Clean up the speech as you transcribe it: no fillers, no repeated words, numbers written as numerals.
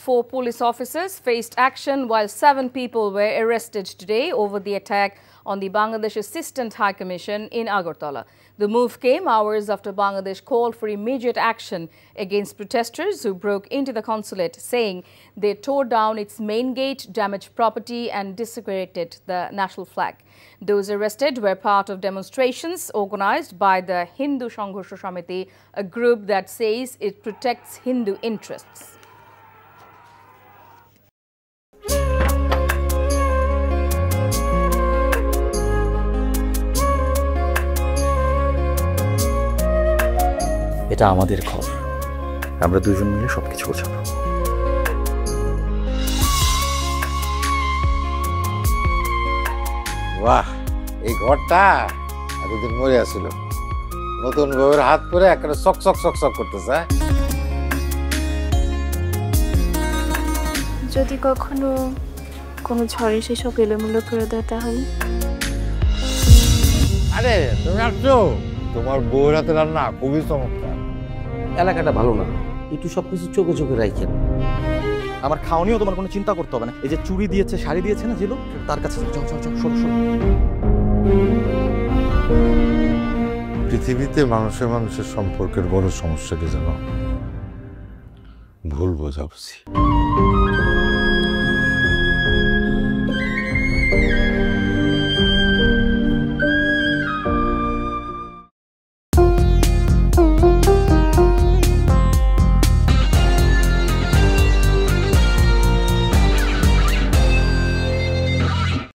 4 police officers faced action while 7 people were arrested today over the attack on the Bangladesh Assistant High Commission in Agartala. The move came hours after Bangladesh called for immediate action against protesters who broke into the consulate, saying they tore down its main gate, damaged property and desecrated the national flag. Those arrested were part of demonstrations organized by the Hindu Sangharsha Samiti, a group that says it protects Hindu interests. এটা আমাদের ঘর, আমরা দুজন মিলে সবকিছু গোছাবো। বাহ, এই ঘরটা এতদিন মরে আসছিল, নতুন বউয়ের হাত করে একটা চক চক চক চক করতেছে। যদি কখনো কোনো ঝড় এসে সব এলোমেলো করে দেয় তাহলে? আরে তুমি আসছো, তোমার বউয়ের হাতে রান্না খুবই চমৎকার। এলাকাটা ভালো না, একটু সবকিছু চোখে চোখে রাখেন। আমার খাওয়া নিয়েও তোমার কোনো চিন্তা করতে হবে না। এই যে চুড়ি দিয়েছে, শাড়ি দিয়েছে না জিলু, তার কাছে চল চল চল, শোন শোন। পৃথিবীতে মানুষের মানুষের সম্পর্কের বড় সমস্যা কি জানো? ভুল বোঝাবুঝি।